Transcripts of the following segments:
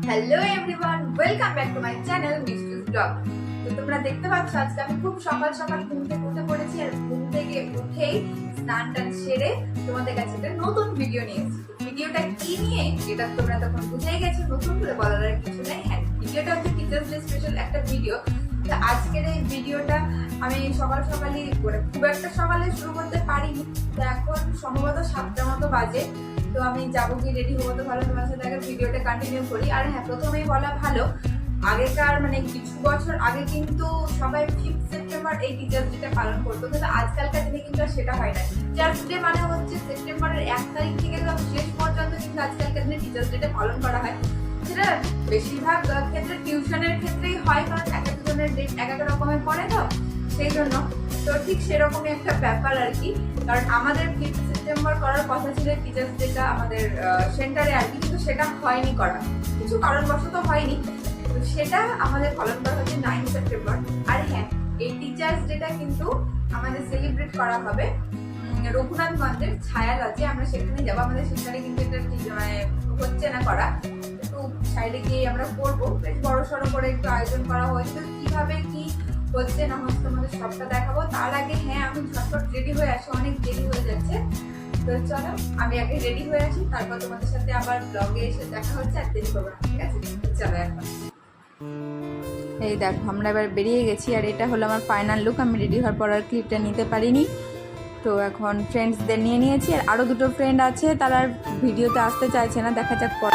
Hello everyone, welcome back to my channel Mistu's vlog. তো তোমরা দেখতে পাচ্ছ আজকে আমি খুব সকাল সকাল ঘুম থেকে উঠে পড়েছি, আর ঘুম থেকে উঠেই স্নান টান সেরে তোমাদের কাছে একটা নতুন ভিডিও নিয়ে এসেছি। ভিডিওটা কি নিয়ে এটা তোমরা তখন বুঝেই গেছো, নতুন করে বলার আর কিছু নেই। হ্যাঁ, ভিডিওটা হচ্ছে টিচার্স ডে স্পেশাল একটা ভিডিও। তো আজকের এই ভিডিওটা আমি সকাল সকালই খুব একটা সকালে শুরু করতে পারিনি। তো এখন সম্ভবত 7টার মতো বাজে। তো আমি যাবো কি রেডি হবো, তো ভালো তোমার সাথে আগে ভিডিওটা কন্টিনিউ করি। আর হ্যাঁ, প্রথমেই বলা ভালো, আগেকার কিছু বছর আগে কিন্তু সবাই 5 সেপ্টেম্বর এই টিচার্স ডেটা পালন করতো, কিন্তু আজকালকার দিনে কিন্তু সেটা হয় না। টিচার্স ডে মানে হচ্ছে সেপ্টেম্বরের 1 তারিখ থেকে একদম শেষ পর্যন্ত কিন্তু আজকালকার দিনে টিচার্স ডেটা পালন করা হয়। সেটা বেশিরভাগ ক্ষেত্রে টিউশনের ক্ষেত্রেই হয়, কারণ এক একজনের ডেট এক এক রকমের পড়ে, তো সেই জন্য তো ঠিক সেরকমই একটা ব্যাপার আর কি। কারণ আমাদের 5 সেপ্টেম্বর করার কথা ছিল টিচার্স ডেটা আমাদের সেন্টারে আর কি, কিন্তু সেটা হয়নি করা, কিছু কারণবশত হয়নি। তো সেটা আমাদের পালন করা হচ্ছে 9 সেপ্টেম্বর। আর হ্যাঁ, এই টিচার্স ডেটা কিন্তু আমাদের সেলিব্রেট করা হবে রঘুনাথগঞ্জের ছায়া লজে। আমরা সেখানে যাবো, আমাদের সেখানে কিন্তু এটা হচ্ছে না করা, একটু সাইডে গিয়ে আমরা করবো। বেশ বড় সড়ো করে একটু আয়োজন করা হয়েছে, কিভাবে কি হচ্ছে না হচ্ছে তোমাদের সবটা দেখাবো। তার আগে হ্যাঁ, আমি ঝটপট রেডি হয়ে আসি, অনেক দেরি হয়ে যাচ্ছে। তো চলো আমি আগে রেডি হয়ে আসি, তারপর তোমাদের সাথে আবার ব্লগে এসে দেখা হচ্ছে। আর দেরি করবো না, ঠিক আছে? চলো এখন। এই দেখো, আমরা এবার বেরিয়ে গেছি, আর এটা হলো আমার ফাইনাল লুক। আমি রেডি হওয়ার পর আর ক্লিপটা নিতে পারিনি, তো এখন ফ্রেন্ডসদের নিয়ে নিয়েছি। আর আরও দুটো ফ্রেন্ড আছে, তারা ভিডিওতে আসতে চাইছে না, দেখা যাক পরে।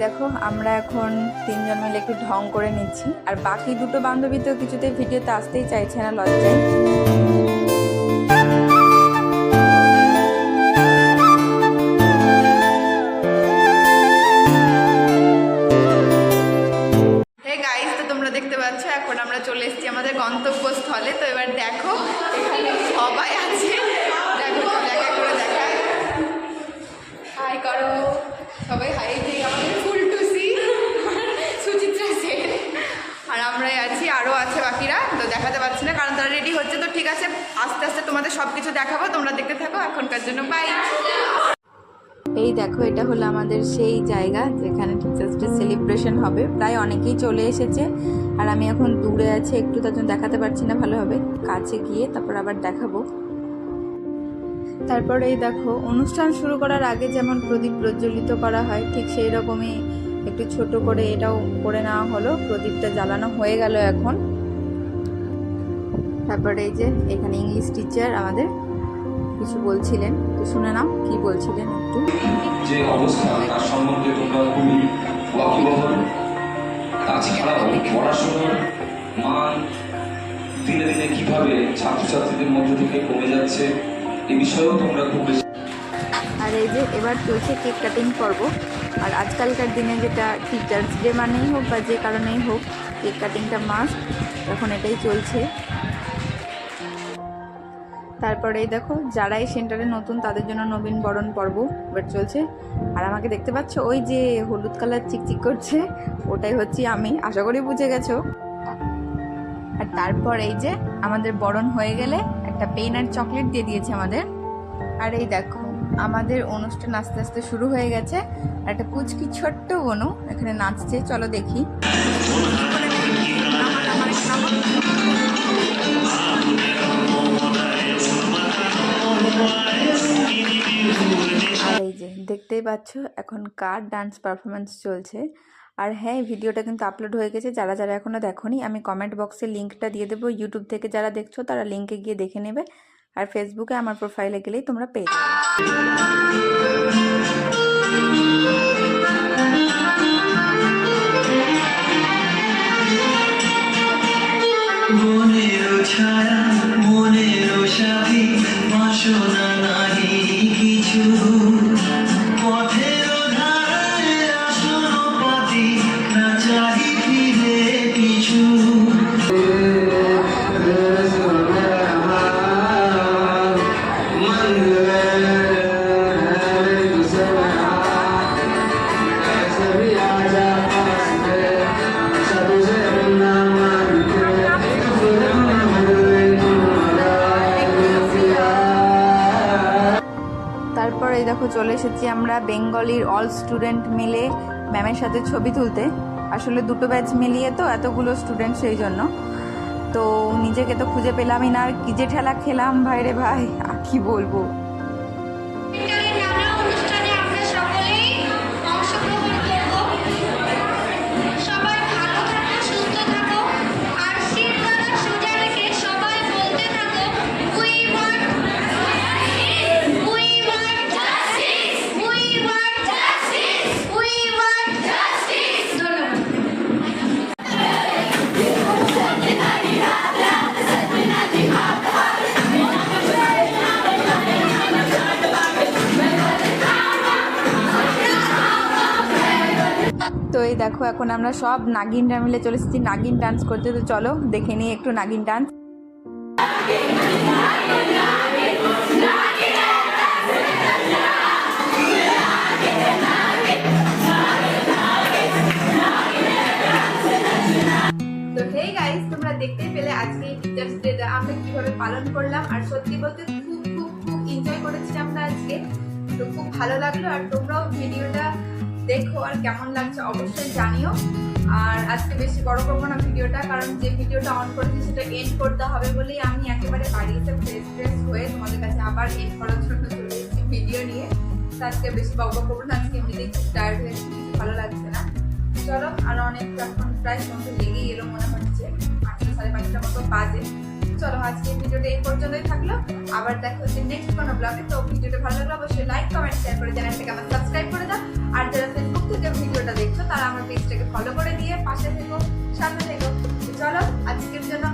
দেখো, আমরা এখন 3 জন মিলে একটু ঢং করে নিচ্ছি, আর বাকি দুটো বান্ধবী তো কিছুতে ভিডিওতে আসতেই চাইছে না, লজ্জায়। হে গাইস, তো তোমরা দেখতে পাচ্ছ এখন আমরা চলে এসেছি আমাদের গন্তব্যস্থলে। তো এবার দেখো, এখানে সবাই আছে, দেখো দেখা করে দেখায়। হাই করো সবাই, হাই দিয়ে আমাদের ফুলটুসি, সুচিত্রা সেন, আর আমরাই আছি, আরও আছে বাকিরা, তো দেখাতে পারছি না কারণ তারা রেডি হচ্ছে। তো ঠিক আছে, আস্তে আস্তে তোমাদের সব কিছু দেখাবো, তোমরা দেখতে থাকো। এখনকার জন্য বাই। এই দেখো, এটা হলো আমাদের সেই জায়গা যেখানে টিচার্স ডে সেলিব্রেশন হবে। প্রায় অনেকেই চলে এসেছে, আর আমি এখন দূরে আছি একটু, তার জন্য দেখাতে পারছি না ভালোভাবে। কাছে গিয়ে তারপর আবার দেখাবো। তারপরে এই দেখো, অনুষ্ঠান শুরু করার আগে যেমন প্রদীপ প্রজ্বলিত করা হয়, ঠিক সেই রকমই একটু ছোট করে এটাও করে নেওয়া হলো। প্রদীপটা জ্বালানো হয়ে গেল এখন। তারপরে এই যে এখানে ইংলিশ টিচার আমাদের কিছু বলছিলেন, তো শুনে নাও কি বলছিলেন একটু। যে অবস্থা তার সম্বন্ধে তোমরা খুবই ওয়াকিবহাল। তাছাড়াও পড়াশোনার মান দিনে দিনে কিভাবে ছাত্রছাত্রীদের মধ্যে থেকে কমে যাচ্ছে, এ বিষয়েও তোমরা খুব বেশি। আর এই যে এবার চলছে কেক কাটিং পর্ব। আর আজকালকার দিনে যেটা টিচার্স ডে মানেই হোক বা যে কারণেই হোক, কেক কাটিংটা মাস্ট, এখন এটাই চলছে। তারপরে এই দেখো, যারা এই সেন্টারে নতুন তাদের জন্য নবীন বরণ পর্ব এবার চলছে। আর আমাকে দেখতে পাচ্ছ, ওই যে হলুদ কালার চিকচিক করছে, ওটাই হচ্ছে আমি, আশা করি বুঝে গেছো। আর তারপর এই যে আমাদের বরণ হয়ে গেলে একটা পেন আর চকলেট দিয়ে দিয়েছে আমাদের। আর এই দেখো, আমাদের অনুষ্ঠান আস্তে আস্তে শুরু হয়ে গেছে। আর একটা পুচকি ছোট্ট বনু এখানে নাচছে, চলো দেখি। আর এই যে দেখতেই পাচ্ছ, এখন কার ডান্স পারফরমেন্স চলছে। আর হ্যাঁ, ভিডিওটা কিন্তু আপলোড হয়ে গেছে, যারা যারা এখনও দেখোনি আমি কমেন্ট বক্সে লিঙ্কটা দিয়ে দেবো। ইউটিউব থেকে যারা দেখছো তারা লিঙ্কে গিয়ে দেখে নেবে, আর ফেসবুকে আমার প্রোফাইলে গেলেই তোমরা পেয়ে যাবে। এসেছি আমরা বেঙ্গলির অল স্টুডেন্ট মিলে ম্যামের সাথে ছবি তুলতে। আসলে দুটো ব্যাচ মিলিয়ে তো এতগুলো স্টুডেন্ট, সেই জন্য তো নিজেকে তো খুঁজে পেলামই না। আর কি যে ঠেলা খেলাম ভাই রে ভাই, আর কি বলবো। তো এই দেখো এখন আমরা সব নাগিনরা মিলে চলে এসেছি নাগিন ডান্স করতে। তো চলো দেখে নিই একটু নাগিন ডান্স। তো হে গাইস, তোমরা দেখতেই পেলে আজকে এই টিচার্স ডেটা আমরা কিভাবে পালন করলাম। আর সত্যি বলতে খুব খুব খুব এনজয় করেছি আমরা আজকে। তো খুব ভালো লাগলো। আর তোমরাও ভিডিওটা দেখো আর কেমন লাগছে অবশ্যই জানিও। আর আজকে বেশি বড় করবো না ভিডিওটা, কারণ যে ভিডিওটা অন করেছি সেটা এন্ড করতে হবে বলেই আমি একেবারে বাড়িতে ফ্রেশ হয়ে তোমাদের কাছে আবার এন্ড করার জন্য চলে এসেছি ভিডিও নিয়ে। তো আজকে বেশি বড় করবো না, আজকে এমনিতেই খুব টায়ার্ড হয়েছি, কিছু ভালো লাগছে না। চলো, আর অনেক এখন প্রায় সন্ধ্যে লেগেই এলো মনে হচ্ছে, 5টা 5:30 মতো বাজে। চলো আজকে ভিডিওটা এই পর্যন্তই থাকলো, আবার দেখা হচ্ছে নেক্সট কোনো ব্লগে। তো ভিডিওটা ভালো লাগলো অবশ্যই লাইক কমেন্ট শেয়ার করে চ্যানেলটাকে আমার সাবস্ক্রাইব করে দাও। আর যারা ফেসবুক থেকে ভিডিওটা দেখছো তারা আমার পেজটাকে ফলো করে দিয়ে পাশে থেকো, সাথে থেকো। চলো আজকের জন্য